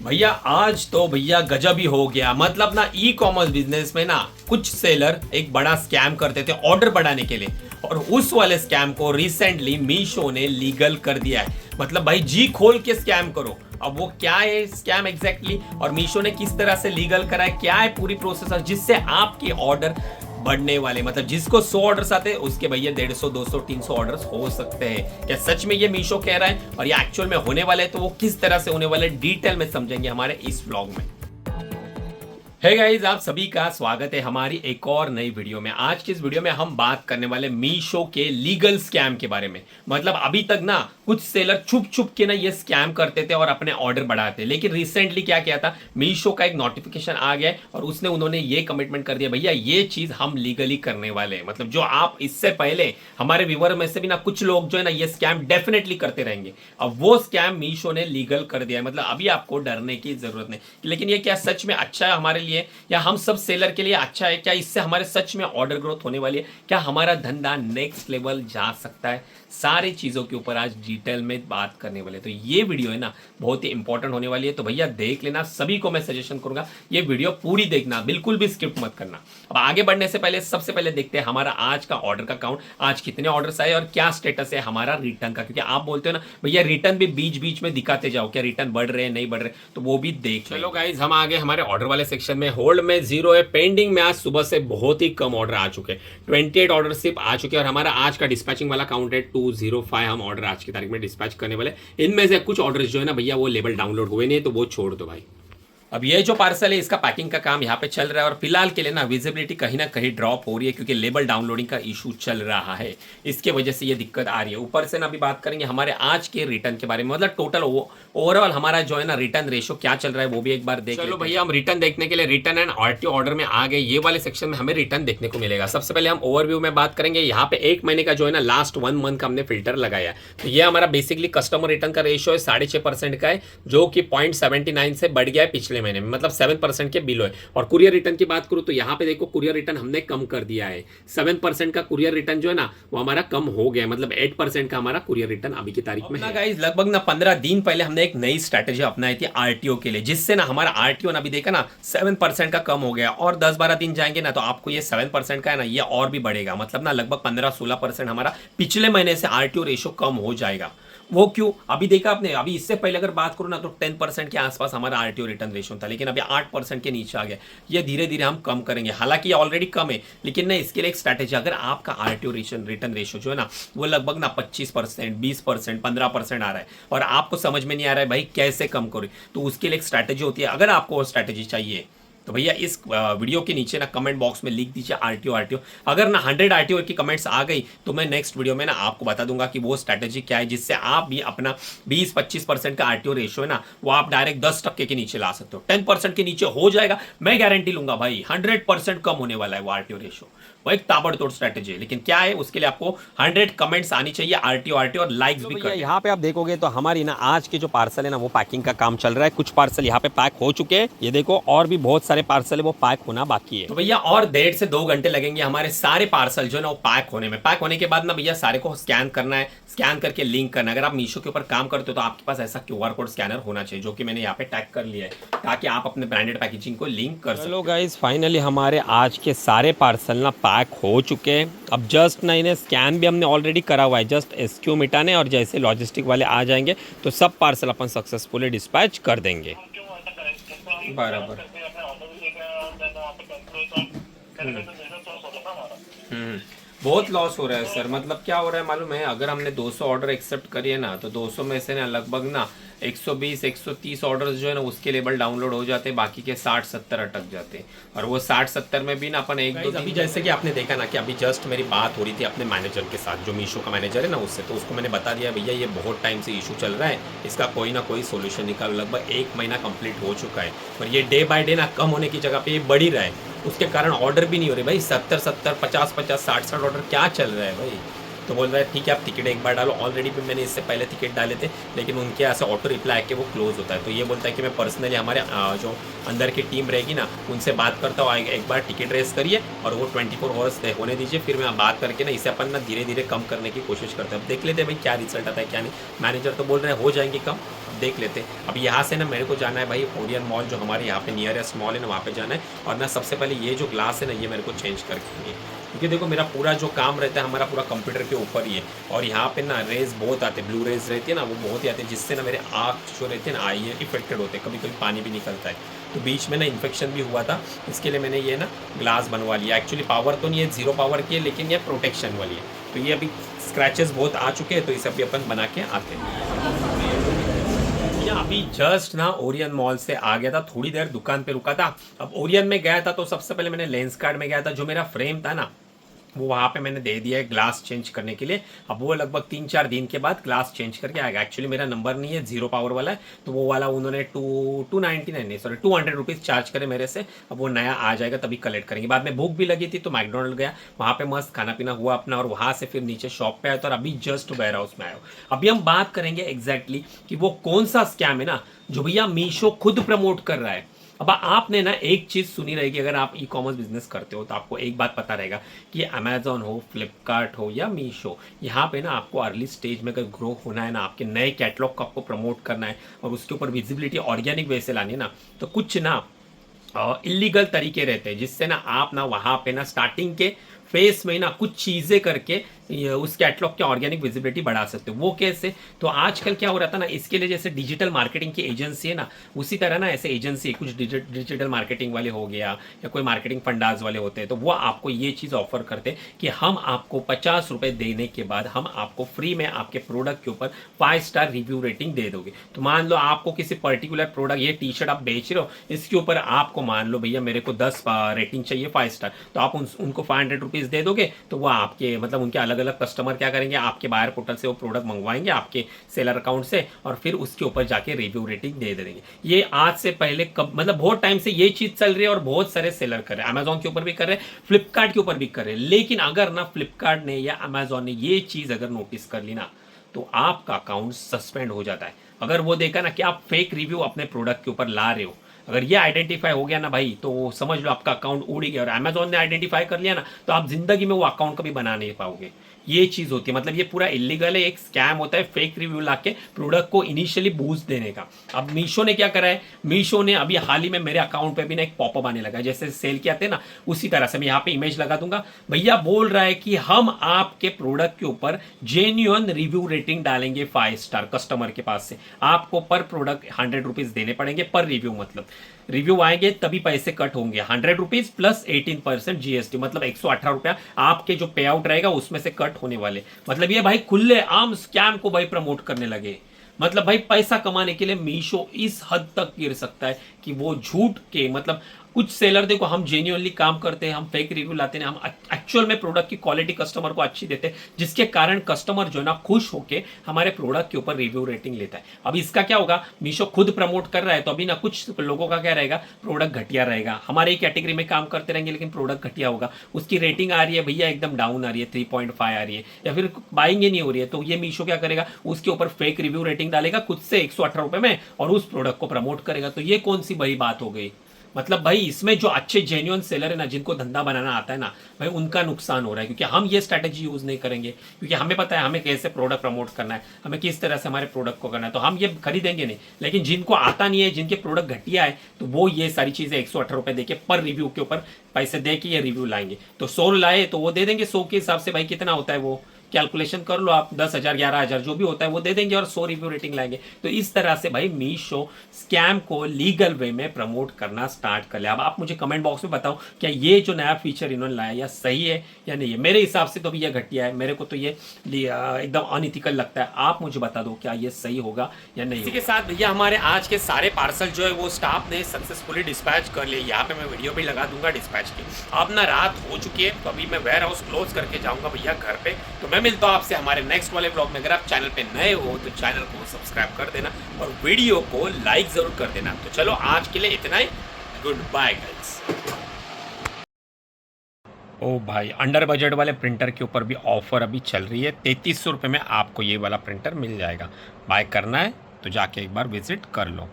भैया आज तो भैया गजब ही हो गया। मतलब ना ई कॉमर्स बिजनेस में ना कुछ सेलर एक बड़ा स्कैम करते थे ऑर्डर बढ़ाने के लिए, और उस वाले स्कैम को रिसेंटली मीशो ने लीगल कर दिया है। मतलब भाई जी खोल के स्कैम करो। अब वो क्या है स्कैम एग्जैक्टली और मीशो ने किस तरह से लीगल करा है, क्या है पूरी प्रोसेस जिससे आपके ऑर्डर बढ़ने वाले, मतलब जिसको 100 ऑर्डर्स आते हैं उसके भैया 150 200 300 ऑर्डर्स हो सकते हैं। क्या सच में ये मीशो कह रहा है और ये एक्चुअल में होने वाला है? तो वो किस तरह से होने वाले डिटेल में समझेंगे हमारे इस व्लॉग में। हे गाइस, आप सभी का स्वागत है हमारी एक और नई वीडियो में। आज की इस वीडियो में हम बात करने वाले मीशो के लीगल स्कैम के बारे में। मतलब अभी तक ना कुछ सेलर छुप छुप के ना ये स्कैम करते थे और अपने ऑर्डर बढ़ाते, लेकिन रिसेंटली क्या किया था, मीशो का एक नोटिफिकेशन आ गया और उन्होंने ये कमिटमेंट कर दिया, भैया ये चीज हम लीगली करने वाले हैं। मतलब जो आप इससे पहले हमारे व्यूअर में से भी ना कुछ लोग जो है ना ये स्कैम डेफिनेटली करते रहेंगे, अब वो स्कैम मीशो ने लीगल कर दिया है। मतलब अभी आपको डरने की जरूरत नहीं। लेकिन ये क्या सच में अच्छा है हमारे लिए या हम सब सेलर के लिए अच्छा है? क्या इससे हमारे सच में ऑर्डर ग्रोथ होने वाली है? क्या हमारा धंधा नेक्स्ट लेवल जा सकता है? सारी चीजों के ऊपर आज डिटेल में बात करने वाले। तो ये वीडियो है ना बहुत ही इंपॉर्टेंट होने वाली है, तो भैया देख लेना। सभी को मैं सजेशन करूंगा ये वीडियो पूरी देखना, बिल्कुल भी स्किप मत करना। अब आगे बढ़ने से पहले सबसे पहले देखते हैं हमारा आज का ऑर्डर का काउंट, आज कितने ऑर्डर्स आए और क्या स्टेटस है हमारा रिटर्न का। क्योंकि आप बोलते हो ना भैया रिटर्न भी बीच बीच में दिखाते जाओ, क्या रिटर्न बढ़ रहे हैं नहीं बढ़ रहे, तो वो भी देख। चलो गाइज, हम आ गए हमारे ऑर्डर वाले सेक्शन में। होल्ड में 0 है, पेंडिंग में आज सुबह से बहुत ही कम ऑर्डर आ चुके हैं, 28 ऑर्डर सिर्फ आ चुके हैं। और हमारा आज का डिस्पैचिंग वाला काउंट है 205। हम ऑर्डर आज की तारीख में डिस्पैच करने वाले। इनमें से कुछ ऑर्डर जो है ना भैया वो लेबल डाउनलोड हुए नहीं, तो वो छोड़ दो भाई। अब ये जो पार्सल है इसका पैकिंग का काम यहाँ पे चल रहा है और फिलहाल के लिए ना विजिबिलिटी कहीं ना कहीं ड्रॉप हो रही है, क्योंकि लेबल डाउनलोडिंग का इशू चल रहा है, इसके वजह से ये दिक्कत आ रही है। ऊपर से ना अभी बात करेंगे हमारे आज के रिटर्न के बारे में, मतलब टोटल ओवरऑल हमारा जो है ना रिटर्न रेशो क्या चल रहा है वो भी एक बार देख। चलो भैया, हम रिटर्न देखने के लिए रिटर्न एंड आरटीओ ऑर्डर में आ गए। ये वाले सेक्शन में हमें रिटर्न देखने को मिलेगा। सबसे पहले हम ओवरव्यू में बात करेंगे। यहाँ पे एक महीने का जो है ना लास्ट 1 मंथ का हमने फिल्टर लगाया। तो ये हमारा बेसिकली कस्टमर रिटर्न का रेशियो है 6.5% का है, जो कि 0.79 से बढ़ गया है पिछले महीने में, मतलब 7% के बिलो है। और कुरियर रिटर्न की बात करूं तो यहाँ पे देखो कुरियर रिटर्न हमने कम कर दिया है। 7% का कुरियर रिटर्न जो है ना वो हमारा कम हो गया, मतलब 8% का हमारा कुरियर रिटर्न अभी की तारीख में है। गाइस, लगभग ना 15 दिन पहले हमने एक नई स्ट्रैटेजी अपनाई थी आरटीओ के लिए, जिससे ना हमारा आरटीओ ना अभी देखा ना 7% का कम हो गया, और 10-12 दिन जाएंगे ना तो आपको ये 7% का है ना ये और भी बढ़ेगा। मतलब ना लगभग 15-16% हमारा पिछले महीने से आरटीओ रेशो कम हो जाएगा। वो क्यों? अभी देखा आपने, अभी इससे पहले अगर बात करूं ना तो 10% के आसपास हमारा आरटीओ रिटर्न रेशो था, लेकिन अभी 8% के नीचे आ गया। ये धीरे धीरे हम कम करेंगे, हालांकि ये ऑलरेडी कम है, लेकिन ना इसके लिए एक स्ट्रैटेजी, अगर आपका आरटीओ रिटर्न रेशो जो है ना वो लगभग ना 25%, 20%, 15% आ रहा है और आपको समझ में नहीं आ रहा है भाई कैसे कम करें, तो उसके लिए एक स्ट्रैटेजी होती है। अगर आपको वो स्ट्रैटेजी चाहिए तो भैया इस वीडियो के नीचे ना कमेंट बॉक्स में लिख दीजिए आरटीओ। अगर ना 100 आरटीओ की कमेंट्स आ गई तो मैं नेक्स्ट वीडियो में ना आपको बता दूंगा कि वो स्ट्रैटेजी क्या है, जिससे आप भी अपना 20-25% का आरटीओ रेशियो है ना वो आप डायरेक्ट 10% के नीचे ला सकते हो। 10% के नीचे हो जाएगा, मैं गारंटी लूंगा भाई 100% कम होने वाला है वो आरटीओ रेशियो। वो एक ताबड़तोड़ स्ट्रैटेजी है, लेकिन क्या है उसके लिए आपको 100 कमेंट्स आनी चाहिए आरटीओ और लाइक्स भी कर। यहाँ पे आप देखोगे तो हमारी ना आज के जो पार्सल है ना वो पैकिंग का काम चल रहा है। कुछ पार्सल यहाँ पे पैक हो चुके हैं, ये देखो, और भी बहुत सारे पार्सल है वो पैक होना बाकी है। तो भैया और 1.5 से 2 घंटे लगेंगे हमारे सारे पार्सल जो है ना वो पैक होने में। पैक होने के बाद ना भैया सारे को स्कैन करना है, स्कैन करके लिंक करना है। अगर आप मीशो के ऊपर काम करते हो तो आपके पास ऐसा क्यूआर कोड स्कैनर होना चाहिए, जो कि मैंने यहाँ पे टैग कर लिया है, ताकि आप अपने ब्रांडेड पैकेजिंग को लिंक कर सको। गाइस, फाइनली हमारे आज के सारे पार्सल ना पैक हो चुके हैं। अब जस्ट ना इन्हें स्कैन भी हमने ऑलरेडी करा हुआ है, जस्ट एसक्यू मिटाने, और जैसे लॉजिस्टिक वाले आ जाएंगे तो सब पार्सल अपन सक्सेसफुली डिस्पैच कर देंगे। बराबर। बहुत लॉस हो रहा है सर। मतलब क्या हो रहा है मालूम है, अगर हमने 200 ऑर्डर एक्सेप्ट करिए ना तो 200 में से ना लगभग ना 120-130 ऑर्डर्स जो है ना उसके लेबल डाउनलोड हो जाते हैं, बाकी के 60-70 अटक जाते हैं। और वो 60-70 में भी ना अपन एक दो, अभी जैसे कि आपने देखा ना कि अभी जस्ट मेरी बात हो रही थी अपने मैनेजर के साथ, जो मीशो का मैनेजर है ना उससे, तो उसको मैंने बता दिया भैया ये बहुत टाइम से इशू चल रहा है, इसका कोई ना कोई सोल्यूशन निकालो। लगभग 1 महीना कंप्लीट हो चुका है और ये डे बाय डे ना कम होने की जगह पे ये बढ़ ही रहा है, उसके कारण ऑर्डर भी नहीं हो रहे भाई। 70-70, 50-50, 60-60 ऑर्डर क्या चल रहा है भाई? तो बोल रहा है ठीक है आप टिकट एक बार डालो। ऑलरेडी भी मैंने इससे पहले टिकट डाले थे, लेकिन उनके ऐसे ऑटो रिप्लाई के वो क्लोज होता है। तो ये बोलता है कि मैं पर्सनली हमारे जो अंदर की टीम रहेगी ना उनसे बात करता हूँ, एक बार टिकट रेस करिए और वो 24 आवर्स होने दीजिए, फिर मैं बात करके ना इसे अपन ना धीरे धीरे कम करने की कोशिश करते हैं। अब देख लेते हैं भाई क्या रिजल्ट आता है क्या नहीं। मैनेजर तो बोल रहे हैं हो जाएंगे कम, देख लेते हैं। अब यहाँ से ना मेरे को जाना है भाई ओरियन मॉल, जो हमारे यहाँ पे नियरेस्ट मॉल है ना, वहाँ पे जाना है। और ना सबसे पहले ये जो ग्लास है ना, ये मेरे को चेंज करके आनी है, क्योंकि देखो मेरा पूरा जो काम रहता है हमारा पूरा कंप्यूटर के ऊपर ही है। और यहाँ पे ना रेज बहुत आते हैं, ब्लू रेज रहती है ना, वो बहुत ही आते हैं, जिससे ना मेरे आँख जो रहते हैं ना, आई है इफेक्टेड होते हैं, कभी कभी पानी भी निकलता है। तो बीच में ना इन्फेक्शन भी हुआ था, इसके लिए मैंने ये ना ग्लास बनवा लिया। एक्चुअली पावर तो नहीं है, 0 पावर की है, लेकिन ये प्रोटेक्शन वाली है। तो ये अभी स्क्रैचेस बहुत आ चुके हैं, तो इसे अभी अपन बना के आते हैं। ये अभी जस्ट ना ओरियन मॉल से आ गया था, थोड़ी देर दुकान पे रुका था। अब ओरियन में गया था तो सबसे पहले मैंने लेंस कार्ड में गया था, जो मेरा फ्रेम था ना वो वहाँ पे मैंने दे दिया है ग्लास चेंज करने के लिए। अब वो लगभग 3-4 दिन के बाद ग्लास चेंज करके आएगा। एक्चुअली मेरा नंबर नहीं है, 0 पावर वाला है, तो वो वाला उन्होंने 299 नहीं सॉरी 200 रुपीज़ चार्ज करे मेरे से। अब वो नया आ जाएगा तभी कलेक्ट करेंगे। बाद में भूख भी लगी थी तो मैकडोनल्ड गया, वहाँ पे मस्त खाना पीना हुआ अपना, और वहाँ से फिर नीचे शॉप पे आया था, और अभी जस्ट वेयर हाउस में आया हूँ। अभी हम बात करेंगे एग्जैक्टली कि वो कौन सा स्कैम है ना जो भैया मीशो खुद प्रमोट कर रहा है। अब आपने ना एक चीज़ सुनी रहेगी, अगर आप ई कॉमर्स बिजनेस करते हो तो आपको एक बात पता रहेगा कि अमेजोन हो, फ्लिपकार्ट हो या मीशो, यहाँ पे ना आपको अर्ली स्टेज में अगर ग्रो होना है ना, आपके नए कैटलॉग को आपको प्रमोट करना है और उसके ऊपर विजिबिलिटी ऑर्गेनिक वे से लानी है ना, तो कुछ ना इलीगल तरीके रहते हैं, जिससे ना आप ना वहाँ पे ना स्टार्टिंग के फेस में ना कुछ चीज़ें करके उस कैटलॉग की ऑर्गेनिक विजिबिलिटी बढ़ा सकते हो। वो कैसे? तो आजकल क्या हो रहा था ना, इसके लिए जैसे डिजिटल मार्केटिंग की एजेंसी है ना, उसी तरह ना ऐसे एजेंसी कुछ डिजिटल मार्केटिंग वाले हो गया या कोई मार्केटिंग फंडाज वाले होते हैं, तो वो आपको ये चीज़ ऑफर करते हैं कि हम आपको 50 रुपये देने के बाद हम आपको फ्री में आपके प्रोडक्ट के ऊपर 5 स्टार रिव्यू रेटिंग दे दोगे। तो मान लो आपको किसी पर्टिकुलर प्रोडक्ट, ये टी शर्ट आप बेच रहे हो, इसके ऊपर आपको मान लो भैया मेरे को 10 रेटिंग चाहिए 5 स्टार, तो आप उनको 500 रुपीज़ दे दोगे। तो वो आपके मतलब उनके अलग अलग कस्टमर क्या करेंगे, आपके बायर पोर्टल से वो प्रोडक्ट मंगवाएंगे आपके सेलर अकाउंट से, और फिर उसके ऊपर जाके रिव्यू रेटिंग दे देंगे। ये आज से पहले कब मतलब बहुत टाइम से ये चीज चल रही है, और बहुत सारे सेलर कर रहे हैं, अमेजोन के ऊपर भी कर रहे हैं, फ्लिपकार्ट के ऊपर भी कर रहे हैं। लेकिन अगर ना फ्लिपकार्ट ने या अमेजोन ने ये चीज अगर नोटिस कर ली ना, तो आपका अकाउंट सस्पेंड हो जाता है। अगर वो देखा ना कि आप फेक रिव्यू अपने प्रोडक्ट के ऊपर ला रहे हो, अगर ये आइडेंटिफाई हो गया ना भाई, तो समझ लो आपका अकाउंट उड़ ही गया। और अमेजोन ने आइडेंटिफाई कर लिया ना, तो आप जिंदगी में वो अकाउंट कभी बना नहीं पाओगे। ये चीज होती है, मतलब ये पूरा इलीगल है, एक स्कैम होता है फेक रिव्यू लाके प्रोडक्ट को इनिशियली बूस्ट देने का। अब मीशो ने क्या करा है, मीशो ने अभी हाल ही में मेरे अकाउंट पे भी ना एक पॉपअप आने लगा है, जैसे सेल के आते हैं ना, उसी तरह से मैं यहाँ पे इमेज लगा दूंगा। भैया बोल रहा है कि हम आपके प्रोडक्ट के ऊपर जेन्युइन रिव्यू रेटिंग डालेंगे 5 स्टार कस्टमर के पास से। आपको पर प्रोडक्ट 100 रुपीज देने पड़ेंगे पर रिव्यू, मतलब रिव्यू आएंगे तभी पैसे कट होंगे। 100 रुपीज प्लस 18% जीएसटी, मतलब 118 रुपया आपके जो पे आउट रहेगा उसमें से कट होने वाले। मतलब ये भाई खुले आम स्कैम को भाई प्रमोट करने लगे। मतलब भाई पैसा कमाने के लिए मीशो इस हद तक गिर सकता है कि वो झूठ के मतलब कुछ सेलर देखो, हम जेन्युइनली काम करते हैं, हम फेक रिव्यू लाते हैं, हम एक्चुअल में प्रोडक्ट की क्वालिटी कस्टमर को अच्छी देते हैं, जिसके कारण कस्टमर जो है ना खुश होके हमारे प्रोडक्ट के ऊपर रिव्यू रेटिंग लेता है। अब इसका क्या होगा, मीशो खुद प्रमोट कर रहा है, तो अभी ना कुछ लोगों का क्या रहेगा, प्रोडक्ट घटिया रहेगा। हमारे ही कैटेगरी में काम करते रहेंगे लेकिन प्रोडक्ट घटिया होगा, उसकी रेटिंग आ रही है भैया एकदम डाउन आ रही है, 3.5 आ रही है, या फिर बाइंग ही नहीं हो रही है, तो ये मीशो क्या करेगा, उसके ऊपर फेक रिव्यू रेटिंग डालेगा खुद से 118 रुपये में, और उस प्रोडक्ट को प्रमोट करेगा। तो ये कौन सी बड़ी बात हो गई। मतलब भाई इसमें जो अच्छे जेन्युइन सेलर है ना, जिनको धंधा बनाना आता है ना भाई, उनका नुकसान हो रहा है, क्योंकि हम ये स्ट्रैटेजी यूज नहीं करेंगे, क्योंकि हमें पता है हमें कैसे प्रोडक्ट प्रमोट करना है, हमें किस तरह से हमारे प्रोडक्ट को करना है, तो हम ये खरीदेंगे नहीं। लेकिन जिनको आता नहीं है, जिनके प्रोडक्ट घटिया है, तो वो ये सारी चीजें 118 रुपये देके पर रिव्यू के ऊपर पैसे दे के ये रिव्यू लाएंगे। तो 100 लाए तो वो दे देंगे 100 के हिसाब से, भाई कितना होता है वो कैलकुलेशन कर लो आप, 10,000 11,000 जो भी होता है वो दे देंगे, और 100 रिव्यू रेटिंग लाएंगे। तो इस तरह से भाई मीशो स्कैम को लीगल वे में प्रमोट करना स्टार्ट कर लिया। अब आप मुझे कमेंट बॉक्स में बताओ क्या ये जो नया फीचर इन्होंने लाया या सही है या नहीं है। मेरे हिसाब से तो भी ये घटिया है, मेरे को तो ये एकदम अनइथिकल लगता है। आप मुझे बता दो क्या ये सही होगा या नहीं। इसी के साथ भैया हमारे आज के सारे पार्सल जो है वो स्टाफ ने सक्सेसफुली डिस्पैच कर लिए। यहाँ पे मैं वीडियो भी लगा दूंगा डिस्पैच की। अब ना रात हो चुकी है, तो अभी मैं वेयर हाउस क्लोज करके जाऊंगा भैया घर पे। तो मैं मिलता हूँ आपसे हमारे नेक्स्ट वाले ब्लॉग में। अगर आप चैनल पे नए हो तो चैनल को सब्सक्राइब कर देना और वीडियो को लाइक जरूर कर देना। तो चलो आज के लिए इतना ही, गुड बाय गाइस। ओ भाई अंडर बजट वाले प्रिंटर के ऊपर भी ऑफर अभी चल रही है, 3300 रुपये में आपको ये वाला प्रिंटर मिल जाएगा। बाय करना है तो जाके एक बार विजिट कर लो।